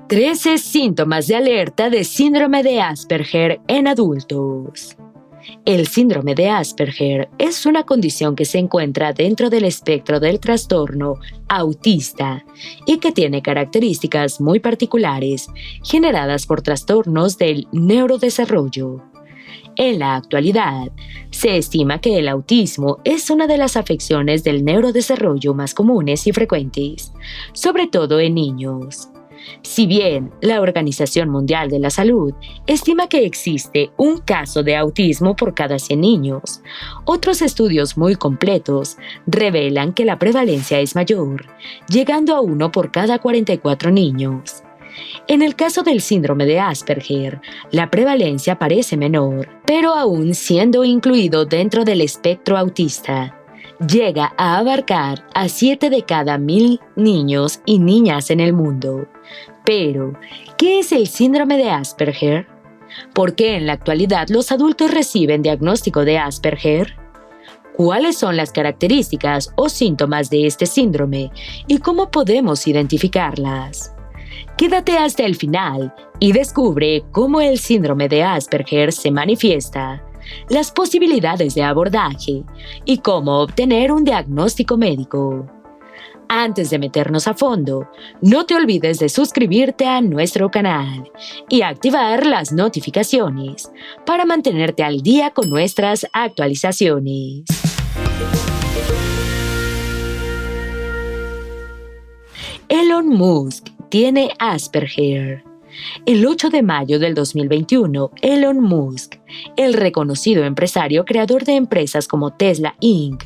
13 síntomas de alerta de síndrome de Asperger en adultos. El síndrome de Asperger es una condición que se encuentra dentro del espectro del trastorno autista y que tiene características muy particulares generadas por trastornos del neurodesarrollo. En la actualidad, se estima que el autismo es una de las afecciones del neurodesarrollo más comunes y frecuentes, sobre todo en niños. Si bien la Organización Mundial de la Salud estima que existe un caso de autismo por cada 100 niños, otros estudios muy completos revelan que la prevalencia es mayor, llegando a 1 por cada 44 niños. En el caso del síndrome de Asperger, la prevalencia parece menor, pero aún siendo incluido dentro del espectro autista, llega a abarcar a 7 de cada 1000 niños y niñas en el mundo. Pero, ¿qué es el síndrome de Asperger? ¿Por qué en la actualidad los adultos reciben diagnóstico de Asperger? ¿Cuáles son las características o síntomas de este síndrome y cómo podemos identificarlas? Quédate hasta el final y descubre cómo el síndrome de Asperger se manifiesta, las posibilidades de abordaje y cómo obtener un diagnóstico médico. Antes de meternos a fondo, no te olvides de suscribirte a nuestro canal y activar las notificaciones para mantenerte al día con nuestras actualizaciones. Elon Musk tiene Asperger. El 8 de mayo del 2021, Elon Musk, el reconocido empresario creador de empresas como Tesla Inc.,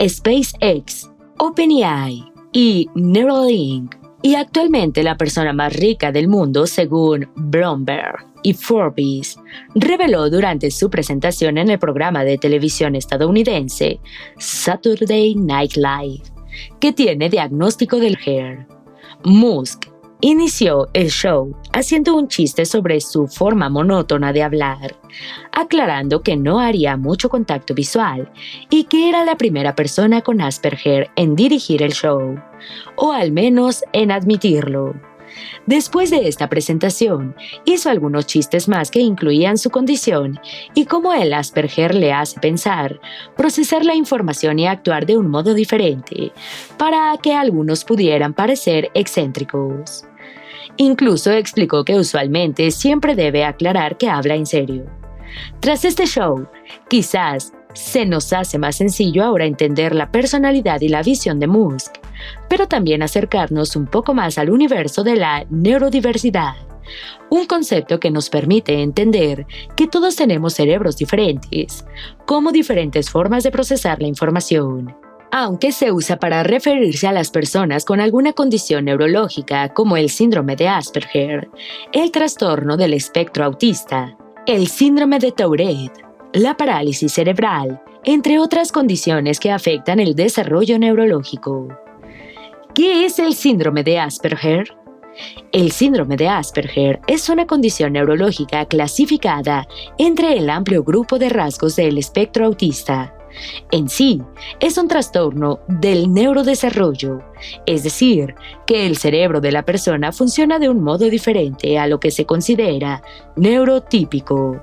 SpaceX, OpenAI y Neuralink, y actualmente la persona más rica del mundo según Bloomberg y Forbes, reveló durante su presentación en el programa de televisión estadounidense Saturday Night Live que tiene diagnóstico del Asperger. Musk inició el show haciendo un chiste sobre su forma monótona de hablar, aclarando que no haría mucho contacto visual y que era la primera persona con Asperger en dirigir el show, o al menos en admitirlo. Después de esta presentación, hizo algunos chistes más que incluían su condición y cómo el Asperger le hace pensar, procesar la información y actuar de un modo diferente, para que algunos pudieran parecer excéntricos. Incluso explicó que usualmente siempre debe aclarar que habla en serio. Tras este show, quizás se nos hace más sencillo ahora entender la personalidad y la visión de Musk, pero también acercarnos un poco más al universo de la neurodiversidad, un concepto que nos permite entender que todos tenemos cerebros diferentes, como diferentes formas de procesar la información. Aunque se usa para referirse a las personas con alguna condición neurológica como el síndrome de Asperger, el trastorno del espectro autista, el síndrome de Tourette, la parálisis cerebral, entre otras condiciones que afectan el desarrollo neurológico. ¿Qué es el síndrome de Asperger? El síndrome de Asperger es una condición neurológica clasificada entre el amplio grupo de rasgos del espectro autista. En sí, es un trastorno del neurodesarrollo, es decir, que el cerebro de la persona funciona de un modo diferente a lo que se considera neurotípico,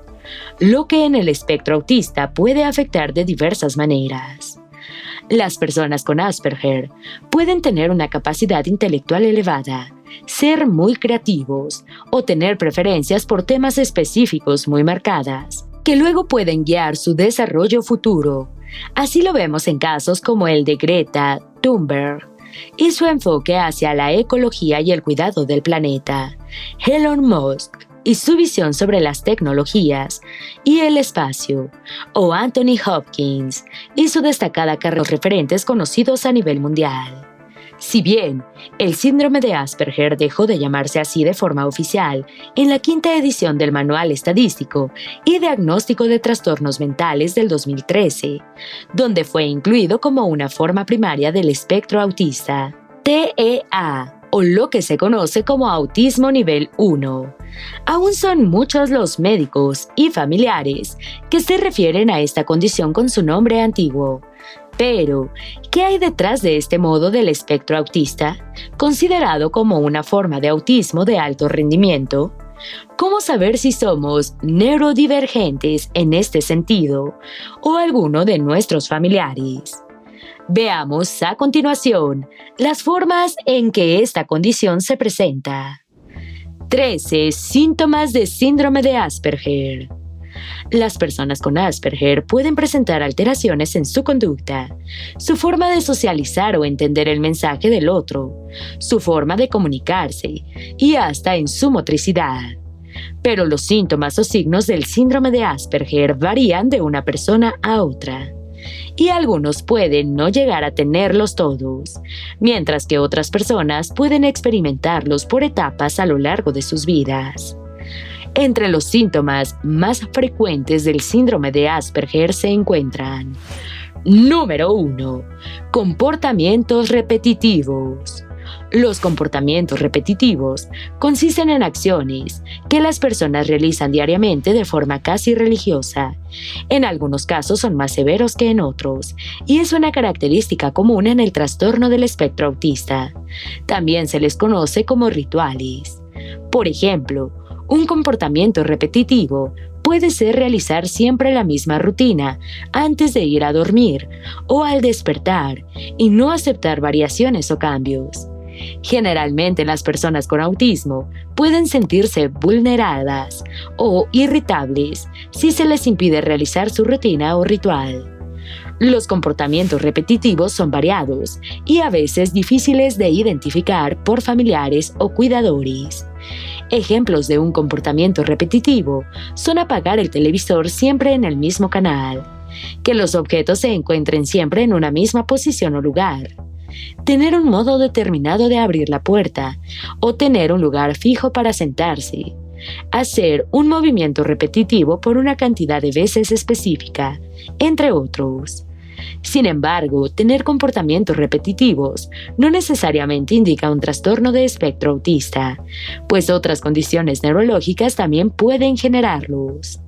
lo que en el espectro autista puede afectar de diversas maneras. Las personas con Asperger pueden tener una capacidad intelectual elevada, ser muy creativos o tener preferencias por temas específicos muy marcadas, que luego pueden guiar su desarrollo futuro. Así lo vemos en casos como el de Greta Thunberg y su enfoque hacia la ecología y el cuidado del planeta, Elon Musk y su visión sobre las tecnologías y el espacio, o Anthony Hopkins y su destacada carrera de referentes conocidos a nivel mundial. Si bien el síndrome de Asperger dejó de llamarse así de forma oficial en la 5ª edición del Manual Estadístico y Diagnóstico de Trastornos Mentales del 2013, donde fue incluido como una forma primaria del espectro autista, TEA, o lo que se conoce como autismo nivel 1. Aún son muchos los médicos y familiares que se refieren a esta condición con su nombre antiguo, Pero, ¿qué hay detrás de este modo del espectro autista, considerado como una forma de autismo de alto rendimiento? ¿Cómo saber si somos neurodivergentes en este sentido o alguno de nuestros familiares? Veamos a continuación las formas en que esta condición se presenta. 13 síntomas de síndrome de Asperger. Las personas con Asperger pueden presentar alteraciones en su conducta, su forma de socializar o entender el mensaje del otro, su forma de comunicarse y hasta en su motricidad. Pero los síntomas o signos del síndrome de Asperger varían de una persona a otra, y algunos pueden no llegar a tenerlos todos, mientras que otras personas pueden experimentarlos por etapas a lo largo de sus vidas. Entre los síntomas más frecuentes del síndrome de Asperger se encuentran: Número 1. Comportamientos repetitivos. Los comportamientos repetitivos consisten en acciones que las personas realizan diariamente de forma casi religiosa. En algunos casos son más severos que en otros, y es una característica común en el trastorno del espectro autista. También se les conoce como rituales. Por ejemplo, un comportamiento repetitivo puede ser realizar siempre la misma rutina antes de ir a dormir o al despertar y no aceptar variaciones o cambios. Generalmente las personas con autismo pueden sentirse vulneradas o irritables si se les impide realizar su rutina o ritual. Los comportamientos repetitivos son variados y a veces difíciles de identificar por familiares o cuidadores. Ejemplos de un comportamiento repetitivo son apagar el televisor siempre en el mismo canal, que los objetos se encuentren siempre en una misma posición o lugar, tener un modo determinado de abrir la puerta o tener un lugar fijo para sentarse, hacer un movimiento repetitivo por una cantidad de veces específica, entre otros. Sin embargo, tener comportamientos repetitivos no necesariamente indica un trastorno de espectro autista, pues otras condiciones neurológicas también pueden generarlos.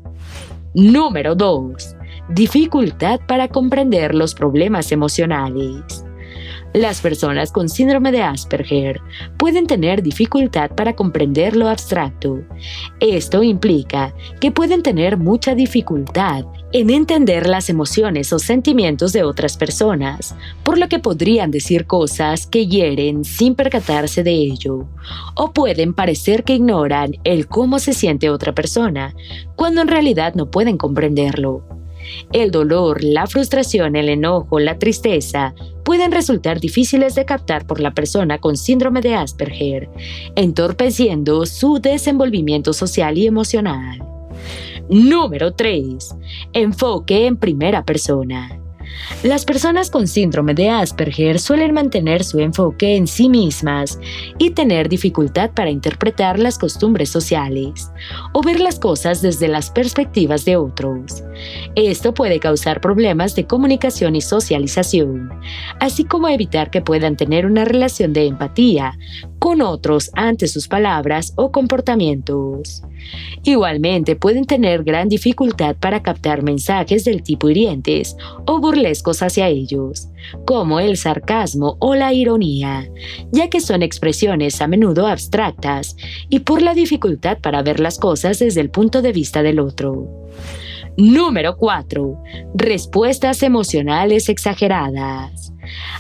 Número 2. Dificultad para comprender los problemas emocionales. Las personas con síndrome de Asperger pueden tener dificultad para comprender lo abstracto. Esto implica que pueden tener mucha dificultad en entender las emociones o sentimientos de otras personas, por lo que podrían decir cosas que hieren sin percatarse de ello, o pueden parecer que ignoran el cómo se siente otra persona, cuando en realidad no pueden comprenderlo. El dolor, la frustración, el enojo, la tristeza pueden resultar difíciles de captar por la persona con síndrome de Asperger, entorpeciendo su desenvolvimiento social y emocional. Número 3. Enfoque en primera persona. Las personas con síndrome de Asperger suelen mantener su enfoque en sí mismas y tener dificultad para interpretar las costumbres sociales o ver las cosas desde las perspectivas de otros. Esto puede causar problemas de comunicación y socialización, así como evitar que puedan tener una relación de empatía con otros ante sus palabras o comportamientos. Igualmente pueden tener gran dificultad para captar mensajes del tipo hirientes o burlescos hacia ellos, como el sarcasmo o la ironía, ya que son expresiones a menudo abstractas y por la dificultad para ver las cosas desde el punto de vista del otro. Número 4. Respuestas emocionales exageradas.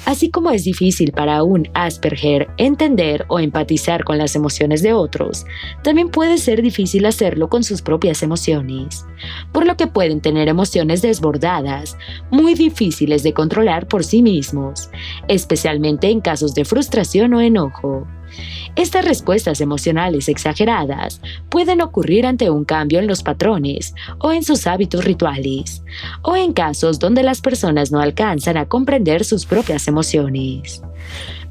Así como es difícil para un Asperger entender o empatizar con las emociones de otros, también puede ser difícil hacerlo con sus propias emociones, por lo que pueden tener emociones desbordadas, muy difíciles de controlar por sí mismos, especialmente en casos de frustración o enojo. Estas respuestas emocionales exageradas pueden ocurrir ante un cambio en los patrones o en sus hábitos rituales, o en casos donde las personas no alcanzan a comprender sus propias emociones.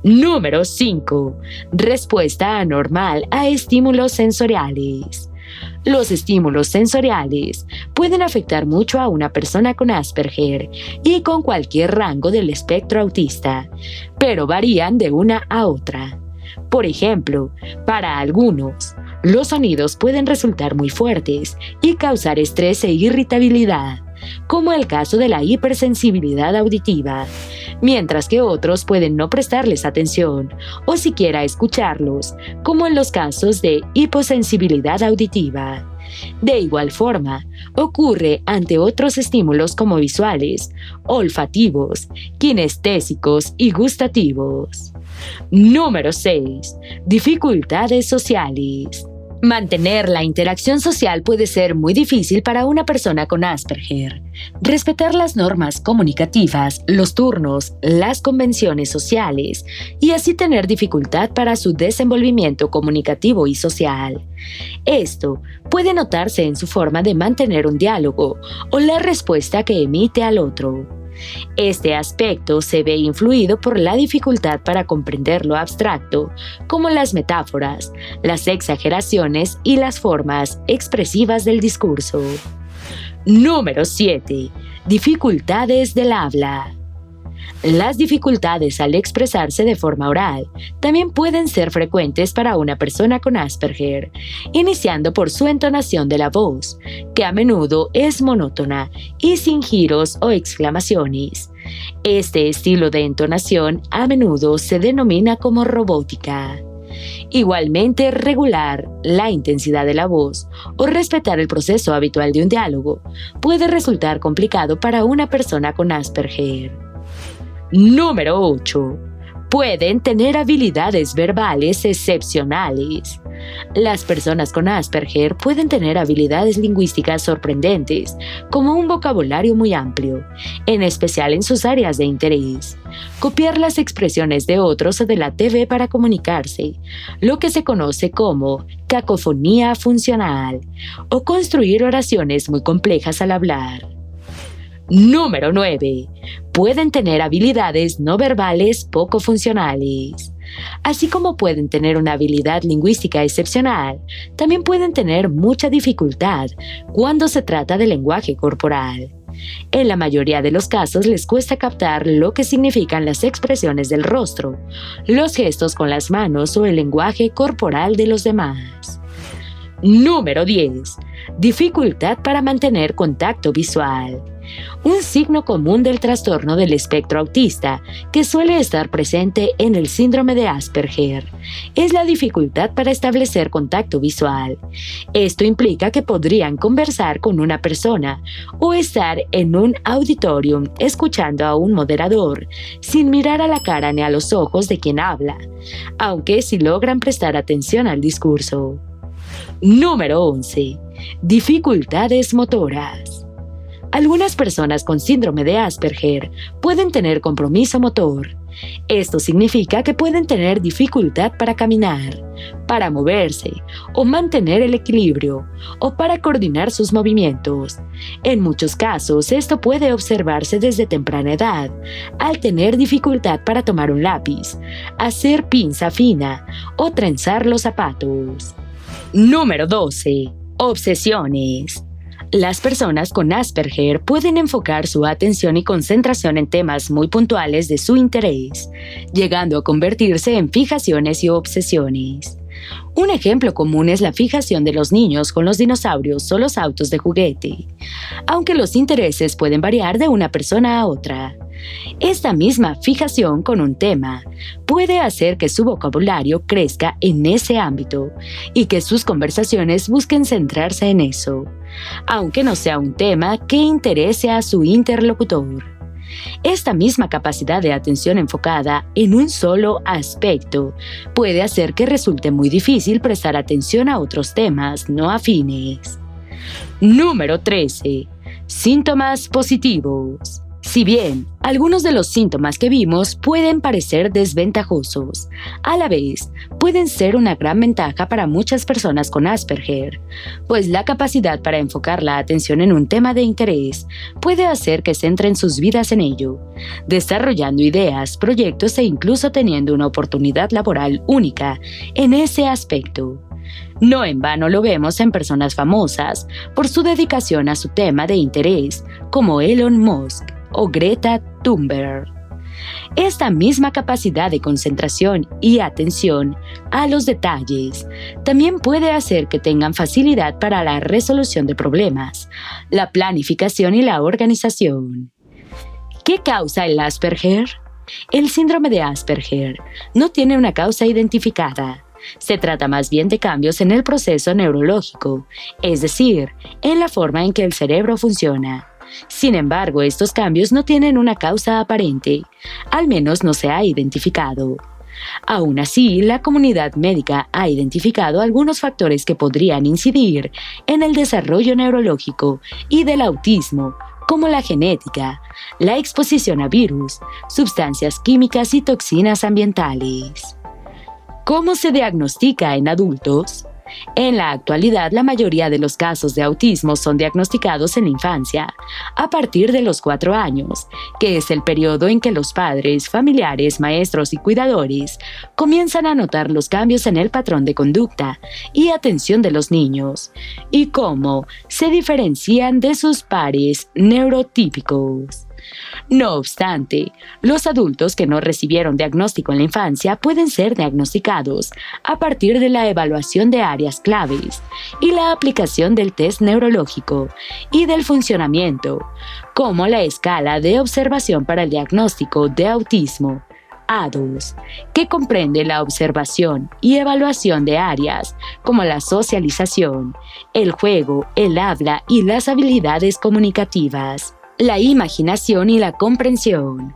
Número 5. Respuesta anormal a estímulos sensoriales. Los estímulos sensoriales pueden afectar mucho a una persona con Asperger y con cualquier rango del espectro autista, pero varían de una a otra. Por ejemplo, para algunos, los sonidos pueden resultar muy fuertes y causar estrés e irritabilidad, como el caso de la hipersensibilidad auditiva, mientras que otros pueden no prestarles atención o siquiera escucharlos, como en los casos de hiposensibilidad auditiva. De igual forma, ocurre ante otros estímulos como visuales, olfativos, kinestésicos y gustativos. Número 6. Dificultades sociales. Mantener la interacción social puede ser muy difícil para una persona con Asperger. Respetar las normas comunicativas, los turnos, las convenciones sociales y así tener dificultad para su desenvolvimiento comunicativo y social. Esto puede notarse en su forma de mantener un diálogo o la respuesta que emite al otro. Este aspecto se ve influido por la dificultad para comprender lo abstracto, como las metáforas, las exageraciones y las formas expresivas del discurso. Número 7. Dificultades del habla. Las dificultades al expresarse de forma oral también pueden ser frecuentes para una persona con Asperger, iniciando por su entonación de la voz, que a menudo es monótona y sin giros o exclamaciones. Este estilo de entonación a menudo se denomina como robótica. Igualmente, regular la intensidad de la voz o respetar el proceso habitual de un diálogo puede resultar complicado para una persona con Asperger. Número 8. Pueden tener habilidades verbales excepcionales. Las personas con Asperger pueden tener habilidades lingüísticas sorprendentes, como un vocabulario muy amplio, en especial en sus áreas de interés. Copiar las expresiones de otros o de la TV para comunicarse, lo que se conoce como cacofonía funcional, o construir oraciones muy complejas al hablar. Número 9. Pueden tener habilidades no verbales poco funcionales. Así como pueden tener una habilidad lingüística excepcional, también pueden tener mucha dificultad cuando se trata de lenguaje corporal. En la mayoría de los casos les cuesta captar lo que significan las expresiones del rostro, los gestos con las manos o el lenguaje corporal de los demás. Número 10. Dificultad para mantener contacto visual. Un signo común del trastorno del espectro autista, que suele estar presente en el síndrome de Asperger, es la dificultad para establecer contacto visual. Esto implica que podrían conversar con una persona o estar en un auditorium escuchando a un moderador, sin mirar a la cara ni a los ojos de quien habla, aunque sí logran prestar atención al discurso. Número 11. Dificultades motoras. Algunas personas con síndrome de Asperger pueden tener compromiso motor. Esto significa que pueden tener dificultad para caminar, para moverse o mantener el equilibrio o para coordinar sus movimientos. En muchos casos, esto puede observarse desde temprana edad, al tener dificultad para tomar un lápiz, hacer pinza fina o trenzar los zapatos. Número 12. Obsesiones. Las personas con Asperger pueden enfocar su atención y concentración en temas muy puntuales de su interés, llegando a convertirse en fijaciones y obsesiones. Un ejemplo común es la fijación de los niños con los dinosaurios o los autos de juguete, aunque los intereses pueden variar de una persona a otra. Esta misma fijación con un tema puede hacer que su vocabulario crezca en ese ámbito y que sus conversaciones busquen centrarse en eso, aunque no sea un tema que interese a su interlocutor. Esta misma capacidad de atención enfocada en un solo aspecto puede hacer que resulte muy difícil prestar atención a otros temas no afines. Número 13. Síntomas positivos. Si bien algunos de los síntomas que vimos pueden parecer desventajosos, a la vez pueden ser una gran ventaja para muchas personas con Asperger, pues la capacidad para enfocar la atención en un tema de interés puede hacer que centren sus vidas en ello, desarrollando ideas, proyectos e incluso teniendo una oportunidad laboral única en ese aspecto. No en vano lo vemos en personas famosas por su dedicación a su tema de interés, como Elon Musk o Greta Thunberg. Esta misma capacidad de concentración y atención a los detalles también puede hacer que tengan facilidad para la resolución de problemas, la planificación y la organización. ¿Qué causa el Asperger? El síndrome de Asperger no tiene una causa identificada. Se trata más bien de cambios en el proceso neurológico, es decir, en la forma en que el cerebro funciona. Sin embargo, estos cambios no tienen una causa aparente, al menos no se ha identificado. Aún así, la comunidad médica ha identificado algunos factores que podrían incidir en el desarrollo neurológico y del autismo, como la genética, la exposición a virus, sustancias químicas y toxinas ambientales. ¿Cómo se diagnostica en adultos? En la actualidad, la mayoría de los casos de autismo son diagnosticados en la infancia, a partir de los 4 años, que es el periodo en que los padres, familiares, maestros y cuidadores comienzan a notar los cambios en el patrón de conducta y atención de los niños, y cómo se diferencian de sus pares neurotípicos. No obstante, los adultos que no recibieron diagnóstico en la infancia pueden ser diagnosticados a partir de la evaluación de áreas claves y la aplicación del test neurológico y del funcionamiento, como la escala de observación para el diagnóstico de autismo, A2, que comprende la observación y evaluación de áreas como la socialización, el juego, el habla y las habilidades comunicativas, la imaginación y la comprensión,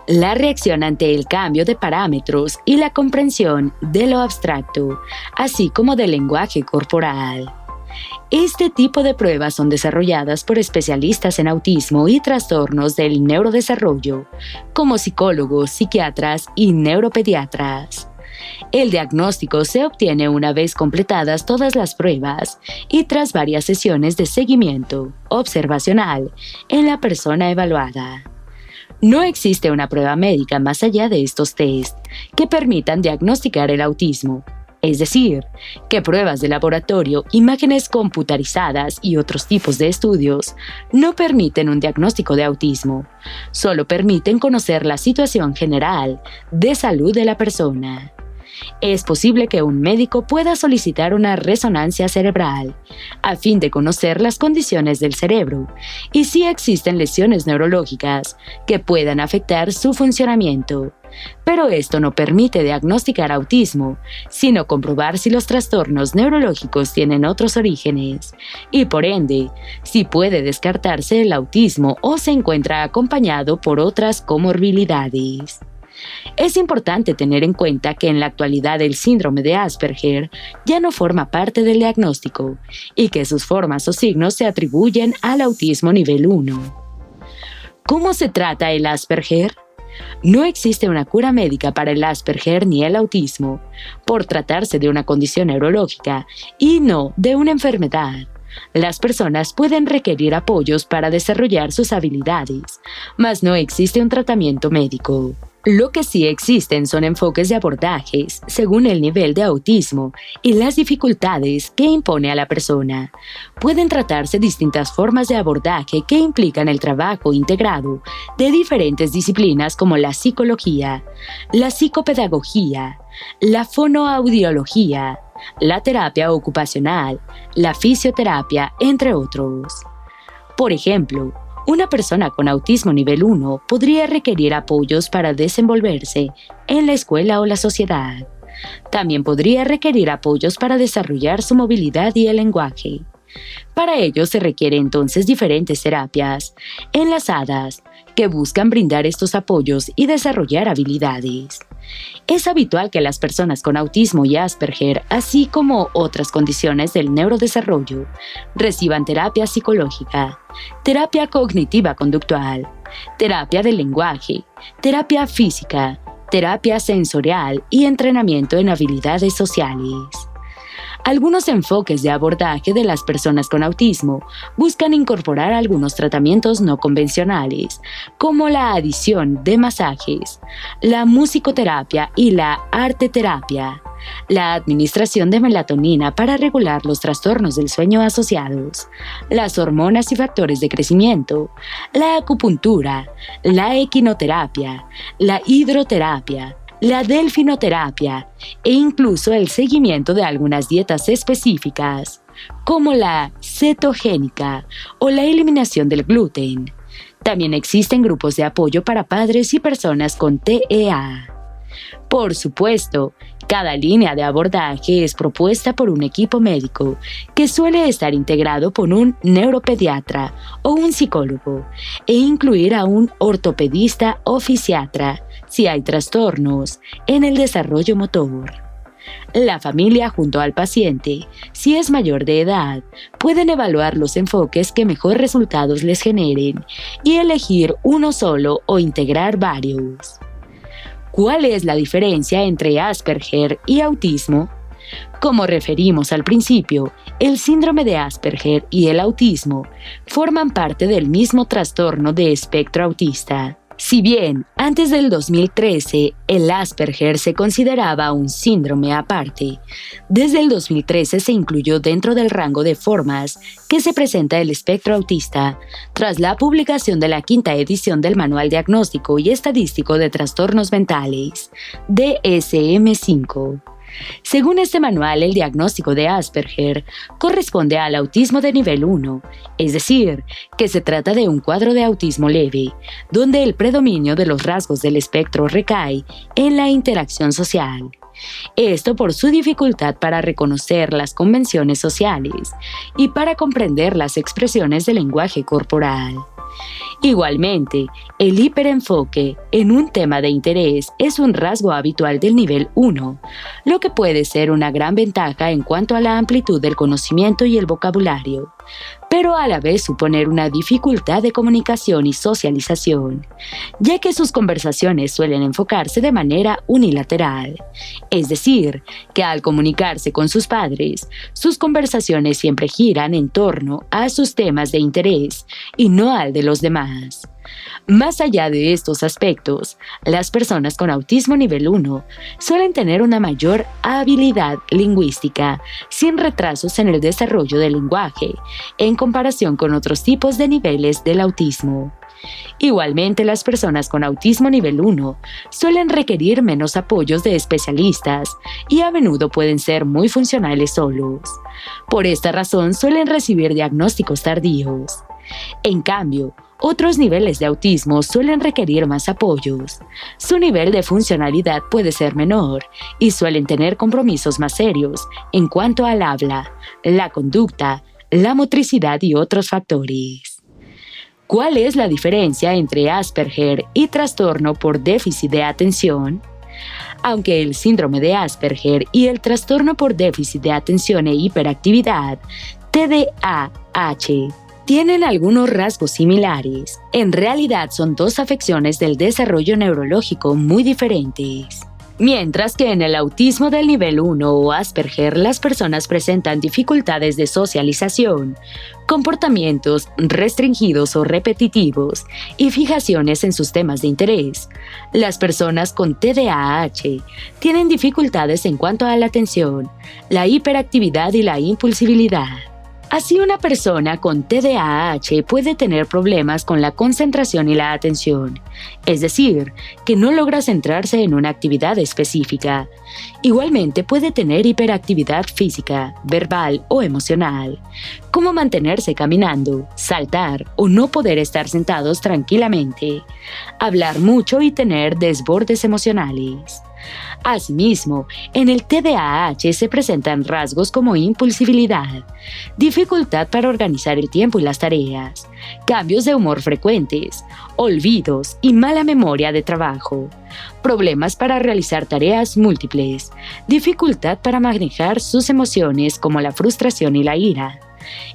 la reacción ante el cambio de parámetros y la comprensión de lo abstracto, así como del lenguaje corporal. Este tipo de pruebas son desarrolladas por especialistas en autismo y trastornos del neurodesarrollo, como psicólogos, psiquiatras y neuropediatras. El diagnóstico se obtiene una vez completadas todas las pruebas y tras varias sesiones de seguimiento observacional en la persona evaluada. No existe una prueba médica más allá de estos test que permitan diagnosticar el autismo, es decir, que pruebas de laboratorio, imágenes computarizadas y otros tipos de estudios no permiten un diagnóstico de autismo, solo permiten conocer la situación general de salud de la persona. Es posible que un médico pueda solicitar una resonancia cerebral a fin de conocer las condiciones del cerebro y si existen lesiones neurológicas que puedan afectar su funcionamiento. Pero esto no permite diagnosticar autismo, sino comprobar si los trastornos neurológicos tienen otros orígenes y, por ende, si puede descartarse el autismo o se encuentra acompañado por otras comorbilidades. Es importante tener en cuenta que en la actualidad el síndrome de Asperger ya no forma parte del diagnóstico y que sus formas o signos se atribuyen al autismo nivel 1. ¿Cómo se trata el Asperger? No existe una cura médica para el Asperger ni el autismo, por tratarse de una condición neurológica y no de una enfermedad. Las personas pueden requerir apoyos para desarrollar sus habilidades, mas no existe un tratamiento médico. Lo que sí existen son enfoques de abordajes según el nivel de autismo y las dificultades que impone a la persona. Pueden tratarse distintas formas de abordaje que implican el trabajo integrado de diferentes disciplinas como la psicología, la psicopedagogía, la fonoaudiología, la terapia ocupacional, la fisioterapia, entre otros. Por ejemplo, una persona con autismo nivel 1 podría requerir apoyos para desenvolverse en la escuela o la sociedad. También podría requerir apoyos para desarrollar su movilidad y el lenguaje. Para ello se requieren entonces diferentes terapias enlazadas que buscan brindar estos apoyos y desarrollar habilidades. Es habitual que las personas con autismo y Asperger, así como otras condiciones del neurodesarrollo, reciban terapia psicológica, terapia cognitiva conductual, terapia del lenguaje, terapia física, terapia sensorial y entrenamiento en habilidades sociales. Algunos enfoques de abordaje de las personas con autismo buscan incorporar algunos tratamientos no convencionales, como la adición de masajes, la musicoterapia y la arteterapia, la administración de melatonina para regular los trastornos del sueño asociados, las hormonas y factores de crecimiento, la acupuntura, la equinoterapia, la hidroterapia, la delfinoterapia e incluso el seguimiento de algunas dietas específicas, como la cetogénica o la eliminación del gluten. También existen grupos de apoyo para padres y personas con TEA. Por supuesto, cada línea de abordaje es propuesta por un equipo médico que suele estar integrado por un neuropediatra o un psicólogo e incluir a un ortopedista o fisiatra si hay trastornos en el desarrollo motor. La familia junto al paciente, si es mayor de edad, pueden evaluar los enfoques que mejor resultados les generen y elegir uno solo o integrar varios. ¿Cuál es la diferencia entre Asperger y autismo? Como referimos al principio, el síndrome de Asperger y el autismo forman parte del mismo trastorno de espectro autista. Si bien antes del 2013 el Asperger se consideraba un síndrome aparte, desde el 2013 se incluyó dentro del rango de formas que se presenta el espectro autista tras la publicación de la quinta edición del Manual Diagnóstico y Estadístico de Trastornos Mentales, DSM-5. Según este manual, el diagnóstico de Asperger corresponde al autismo de nivel 1, es decir, que se trata de un cuadro de autismo leve, donde el predominio de los rasgos del espectro recae en la interacción social. Esto por su dificultad para reconocer las convenciones sociales y para comprender las expresiones del lenguaje corporal. Igualmente, el hiperenfoque en un tema de interés es un rasgo habitual del nivel 1, lo que puede ser una gran ventaja en cuanto a la amplitud del conocimiento y el vocabulario, pero a la vez suponer una dificultad de comunicación y socialización, ya que sus conversaciones suelen enfocarse de manera unilateral, es decir, que al comunicarse con sus padres, sus conversaciones siempre giran en torno a sus temas de interés y no al de los demás. Más allá de estos aspectos, las personas con autismo nivel 1 suelen tener una mayor habilidad lingüística, sin retrasos en el desarrollo del lenguaje, en comparación con otros tipos de niveles del autismo. Igualmente, las personas con autismo nivel 1 suelen requerir menos apoyos de especialistas y a menudo pueden ser muy funcionales solos. Por esta razón, suelen recibir diagnósticos tardíos. En cambio, otros niveles de autismo suelen requerir más apoyos. Su nivel de funcionalidad puede ser menor y suelen tener compromisos más serios en cuanto al habla, la conducta, la motricidad y otros factores. ¿Cuál es la diferencia entre Asperger y trastorno por déficit de atención? Aunque el síndrome de Asperger y el trastorno por déficit de atención e hiperactividad, TDAH, tienen algunos rasgos similares, en realidad son dos afecciones del desarrollo neurológico muy diferentes. Mientras que en el autismo del nivel 1 o Asperger las personas presentan dificultades de socialización, comportamientos restringidos o repetitivos y fijaciones en sus temas de interés, las personas con TDAH tienen dificultades en cuanto a la atención, la hiperactividad y la impulsibilidad. Así, una persona con TDAH puede tener problemas con la concentración y la atención, es decir, que no logra centrarse en una actividad específica. Igualmente puede tener hiperactividad física, verbal o emocional, como mantenerse caminando, saltar o no poder estar sentados tranquilamente, hablar mucho y tener desbordes emocionales. Asimismo, en el TDAH se presentan rasgos como impulsibilidad, dificultad para organizar el tiempo y las tareas, cambios de humor frecuentes, olvidos y mala memoria de trabajo, problemas para realizar tareas múltiples, dificultad para manejar sus emociones como la frustración y la ira,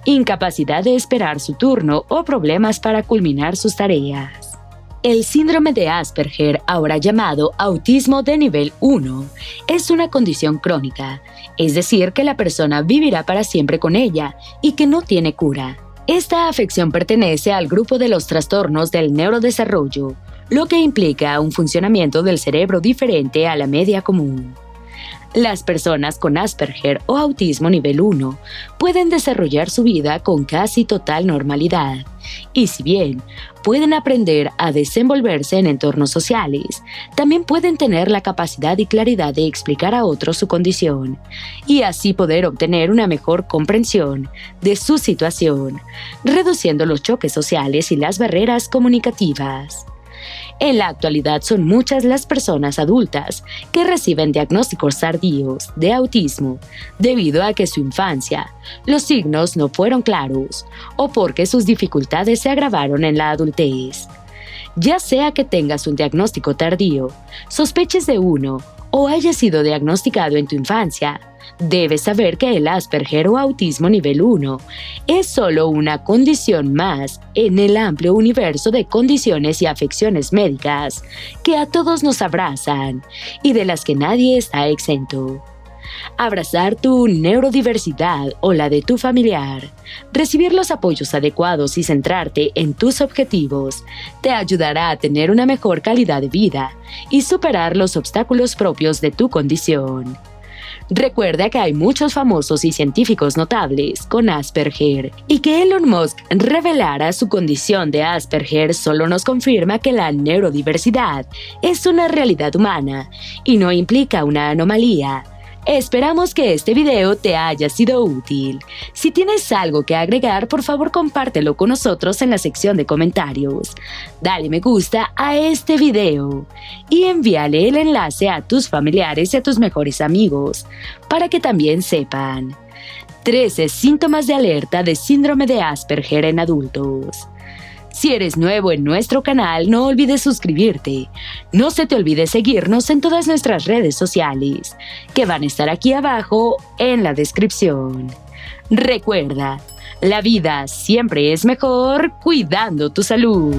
incapacidad de esperar su turno o problemas para culminar sus tareas. El síndrome de Asperger, ahora llamado autismo de nivel 1, es una condición crónica, es decir, que la persona vivirá para siempre con ella y que no tiene cura. Esta afección pertenece al grupo de los trastornos del neurodesarrollo, lo que implica un funcionamiento del cerebro diferente a la media común. Las personas con Asperger o autismo nivel 1 pueden desarrollar su vida con casi total normalidad, y si bien pueden aprender a desenvolverse en entornos sociales, también pueden tener la capacidad y claridad de explicar a otros su condición, y así poder obtener una mejor comprensión de su situación, reduciendo los choques sociales y las barreras comunicativas. En la actualidad son muchas las personas adultas que reciben diagnósticos tardíos de autismo debido a que su infancia los signos no fueron claros o porque sus dificultades se agravaron en la adultez. Ya sea que tengas un diagnóstico tardío, sospeches de uno o hayas sido diagnosticado en tu infancia, debes saber que el Asperger o autismo nivel 1 es solo una condición más en el amplio universo de condiciones y afecciones médicas que a todos nos abrazan y de las que nadie está exento. Abrazar tu neurodiversidad o la de tu familiar, recibir los apoyos adecuados y centrarte en tus objetivos te ayudará a tener una mejor calidad de vida y superar los obstáculos propios de tu condición. Recuerda que hay muchos famosos y científicos notables con Asperger y que Elon Musk revelara su condición de Asperger solo nos confirma que la neurodiversidad es una realidad humana y no implica una anomalía. Esperamos que este video te haya sido útil. Si tienes algo que agregar, por favor compártelo con nosotros en la sección de comentarios. Dale me gusta a este video y envíale el enlace a tus familiares y a tus mejores amigos para que también sepan. 13 síntomas de alerta de síndrome de Asperger en adultos. Si eres nuevo en nuestro canal, no olvides suscribirte. No se te olvide seguirnos en todas nuestras redes sociales, que van a estar aquí abajo en la descripción. Recuerda, la vida siempre es mejor cuidando tu salud.